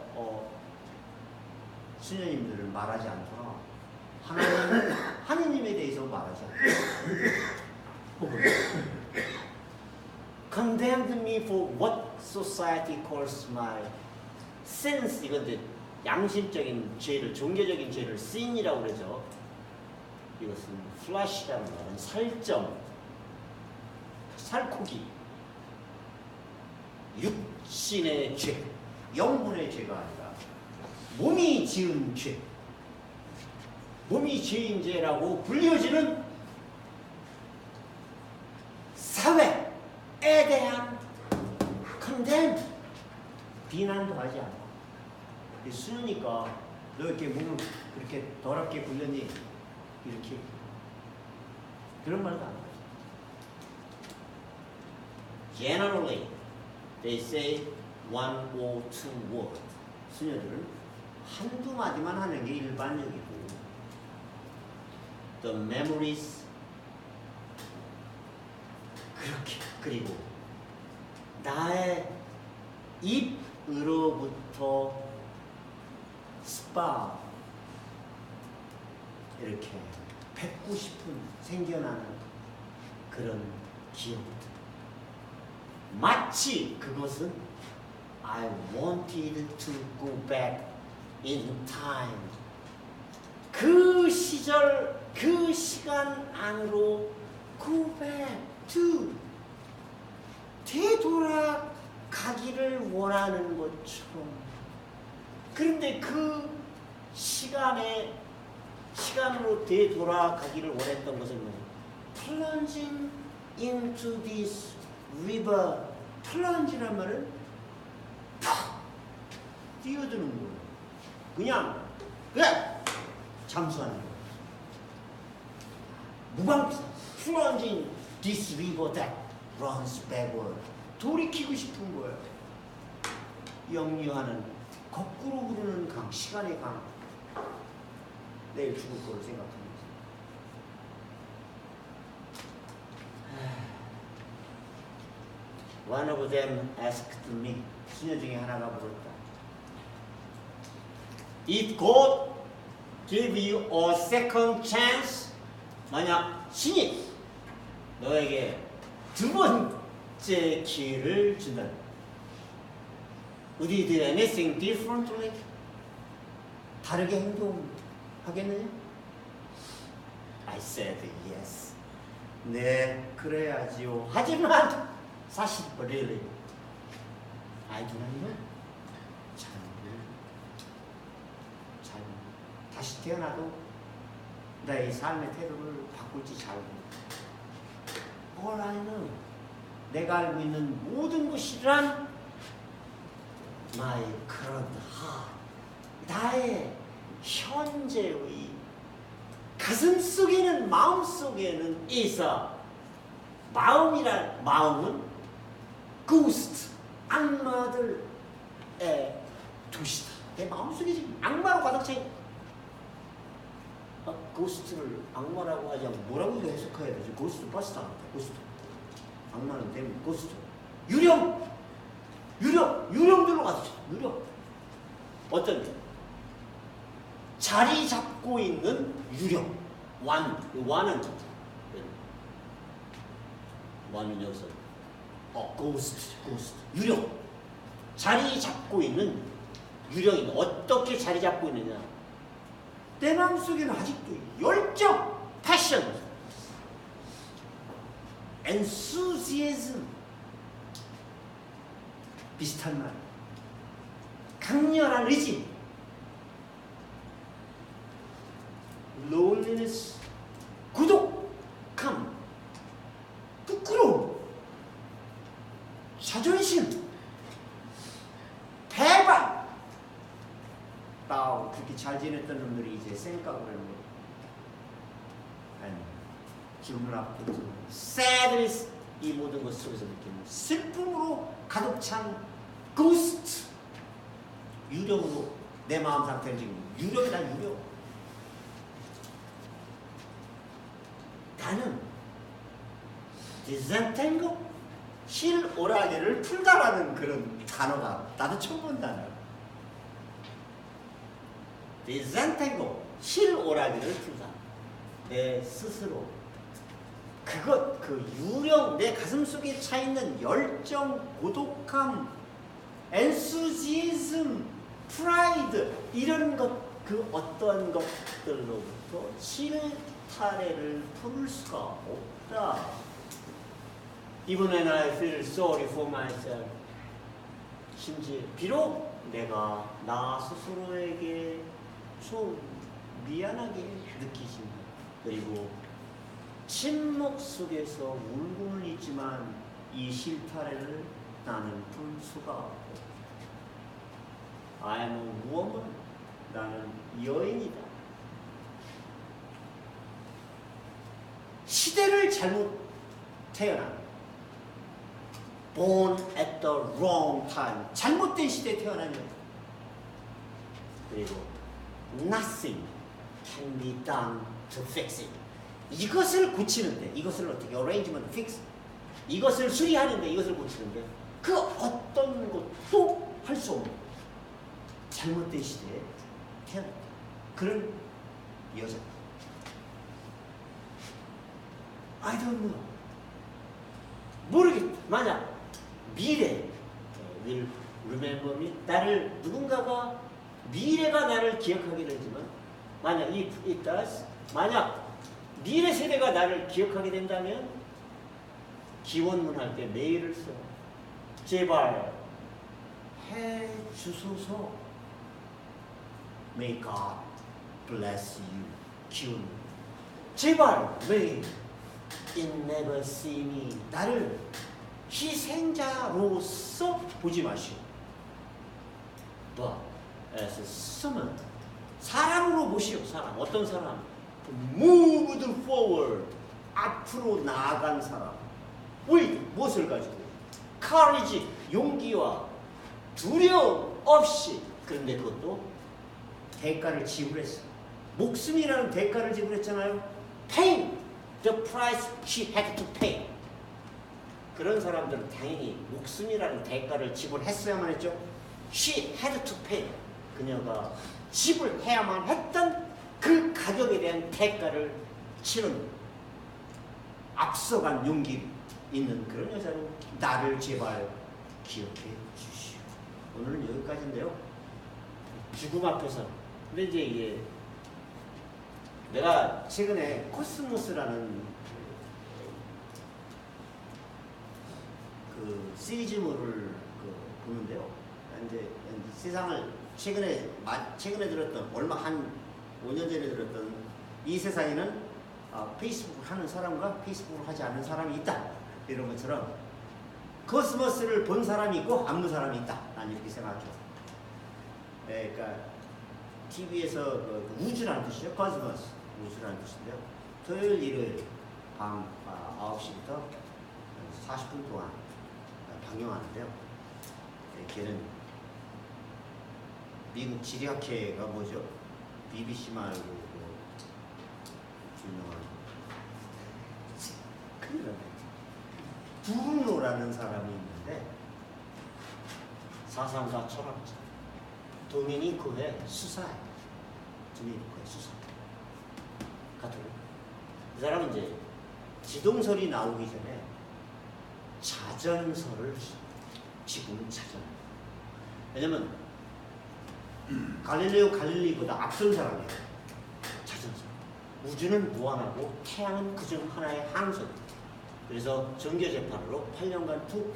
수녀님들은 말하지 않더라. 하느님에 대해서 말하지 않더라. Condemned me for what society calls my sins. 이건 이제 양심적인 죄를, 종교적인 죄를 sin이라고 그러죠. 이것은 flesh라는 말은 살점, 살코기, 육신의 죄, 영분의 죄가 아니라 몸이 지은 죄, 몸이 죄인 죄라고 불려지는 사회에 대한 condemn, 비난도 하지 않아. 수니까 너 이렇게 몸을 그렇게 더럽게 굴렸니? 이렇게 그런 말도 안 하지. Generally, they say one or two words. 수녀들은 한두 마디만 하는 게 일반적이고, the memories 그렇게 그리고 나의 입으로부터 스파 이렇게 뱉고 싶은 생겨나는 그런 기억들. 마치 그것은 I wanted to go back in time. 그 시절, 그 시간 안으로 go back to 되돌아가기를 원하는 것처럼 그런데 그 시간으로 되돌아가기를 원했던 것은 뭐냐? plunging into this river. plunge란 말은 팍 뛰어드는 거예요. 그냥 잠수하는 거예요. 무방비상. plunging this river that runs backward. 돌이키고 싶은 거예요. 역류하는 거꾸로 흐르는 강, 시간의 강. 내일 죽을 걸 생각합니다. One of them asked me. 수녀 중에 하나가 물었다. If God give you a second chance, 만약 신이 너에게 두 번째 기회를 준다면, would you do anything differently? 다르게 행동하겠느냐? I said yes. 네, 그래야지요. 하지만 사실 really, I do not know. 잘 다시 태어나도 나의 삶의 태도를 바꿀지 잘 모르겠다. All I know, 내가 알고 있는 모든 것이란 my current heart, 나의 현재의 가슴 속에는, 마음 속에는 있어. 마음은 ghost, 악마들의 도시다. 내 마음속에 지금 악마로 가득 차 있다. 고스트를 악마라고 하지 않고 뭐라고 해석해야 되지? 고스트 버스다. 고스트. 악마는 때문에 고스트. 유령들로 가득 차. 유령. 어떤 자리 잡고 있는 유령. 완은 여기서 고스트. 유령. 자리 잡고 있는 유령이 어떻게 자리 잡고 있느냐? 내 마음속에는 아직도 열정, 패션, enthusiasm, 비슷한 말, 강렬한 의지, loneliness,孤独감, 부끄러움, 자존심, 배반. 그렇게 잘 지냈던 놈들이 이제 생각을 하는 거예요. 아니, 죽음을 앞두고 sadness, 이 모든 것 속에서 느끼는 슬픔으로 가득 찬 ghost, 유령으로 내 마음 상태는 지금 유령이다. 유령. 나는 disentangle, 실오라기를 풀다라는 그런 단어가 나도 처음 본 단어야. disentangle, 실오라기를 풀다. 내 스스로 그 유령, 내 가슴 속에 차 있는 열정, 고독함, enthusiasm, pride, 이런 것, 그 어떤 것들로부터 실타래를 풀 수가 없다. Even when I feel sorry for myself, 심지어 비록 내가 나 스스로에게 좀 미안하게 느끼신다. 그리고 침묵 속에서 울고는 있지만 이 실타래를 나는 풀 수가 없고, I am a woman, 나는 여인이다. 시대를 잘못 태어난, born at the wrong time, 잘못된 시대에 태어난 여인. 그리고 nothing can be done to fix it. 이것을 고치는데, 이것을 어떻게 arrangement, fix, 이것을 수리하는데, 이것을 고치는데 그 어떤 것도 할 수 없는 잘못된 시대에 태어났다. 그런 여자. I don't know. 모르겠다. 만약 미래 will remember me, 나를 누군가가, 미래가 나를 기억하게 되지만, 만약 if it does, 만약 미래 세대가 나를 기억하게 된다면 기원문 할 때 메일을 써. 제발 해 주소서. May God bless you. 기운. 제발 may it never see me. 나를 희생자로서 보지 마시오. But as someone, 사람으로 보시오. 사람. 어떤 사람? Moved forward. 앞으로 나아간 사람. with 무엇을 가지고? courage. 용기와 두려움 없이. 그런데 그것도 대가를 지불했어. 목숨이라는 대가를 지불했잖아요. Pain, the price she had to pay. 그런 사람들은 당연히 목숨이라는 대가를 지불했어야만 했죠. She had to pay. 그녀가 지불해야만 했던 그 가격에 대한 대가를 치른 앞서간 용기 있는 그런 여자는 나를 제발 기억해 주시오. 오늘은 여기까지인데요. 죽음 앞에서. 근데 이제 이게 내가 최근에 코스모스라는 그 시리즈물을 보는데요. 이제 세상을 최근에 들었던 얼마 한 5년 전에 들었던 이 세상에는 페이스북을 하는 사람과 페이스북을 하지 않는 사람이 있다. 이런 것처럼 코스모스를 본 사람이 있고 안 본 사람이 있다. 난 이렇게 생각해요. 그러니까 TV에서 그 우주라는 뜻이죠. 코스모스. 우주라는 뜻인데요. 토요일, 일요일 밤 9시부터 40분 동안 방영하는데요. 걔는 미국 지리학회가 뭐죠? BBC 말고 유명한 큰일 났네. 브루노라는 사람이 있는데 사상가 철학자 도미니코의 수사에 도미니코의 수사 같은 이 사람은 이제 지동설이 나오기 전에 자전설을 지금 자전. 왜냐면 갈릴레오 갈릴리보다 앞선 사람이에요. 자전설. 우주는 무한하고 태양은 그중 하나의 항성. 그래서 정교재판으로 8년간 툭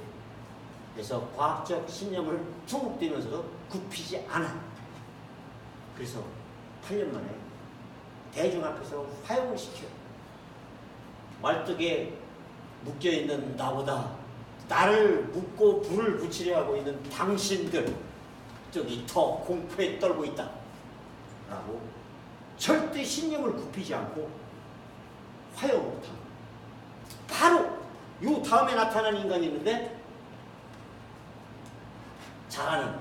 해서 과학적 신념을 투옥되면서도 굽히지 않아. 그래서 8년 만에 대중 앞에서 화형을 시켜. 말뚝에 묶여있는 나보다 나를 묶고 불을 붙이려 하고 있는 당신들 저기 더 공포에 떨고 있다 라고 절대 신념을 굽히지 않고 화형을 합니다. 바로 요 다음에 나타난 인간이 있는데 잘 아는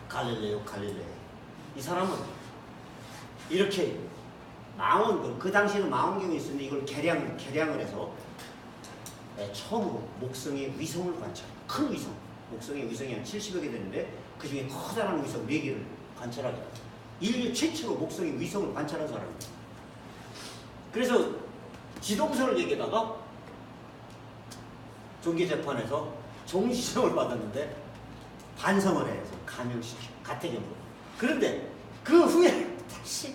갈릴레오 갈릴레이. 이 사람은 이렇게 망원, 그 당시에는 망원경이 있었는데 이걸 개량을 해서 처음으로 목성의 위성을 관찰. 큰 위성. 목성의 위성이 한 70여 개 되는데 그 중에 커다란 위성 4개를 관찰하게. 인류 최초로 목성의 위성을 관찰한 사람입니다. 그래서 지동설을 얘기하다가 종교재판에서 종시성을 받았는데 반성을 해서 감형시켜. 가택연금. 그런데 그 후에 다시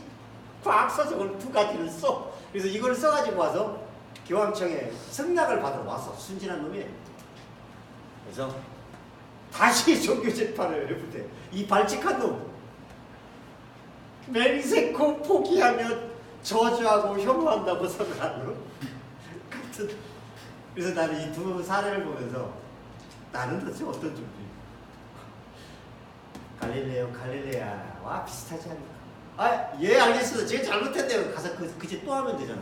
과학서적을 2가지를 써. 그래서 이걸 써가지고 와서 교황청에 승낙을 받으러 왔어. 순진한 놈이에요. 그래서 다시 종교재판을 해부대. 이 발칙한 놈. 맹세코 포기하면 저주하고 혐오한다고 선언하는 놈. 같은. 그래서 나는 이 두 사례를 보면서 나는 도대체 어떤 종교? 갈릴레오 갈릴레아와 비슷하지 않을까? 예, 알겠어. 제가 잘못했네요. 가서 그제 또 하면 되잖아.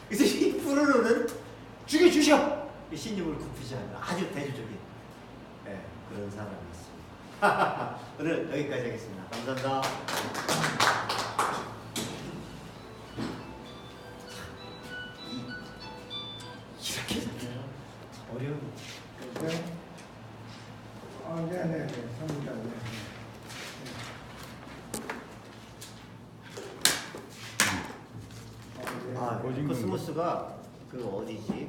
그래서 이 브루노는 죽여주셔! 신념을 굽히지 않는 아주 대조적인 그런 사람이었습니다. 오늘 여기까지 하겠습니다. 감사합니다. 이렇게 되네요. 어려운. 네. 네네네. 성의가 네. 코스모스가 그 어디지?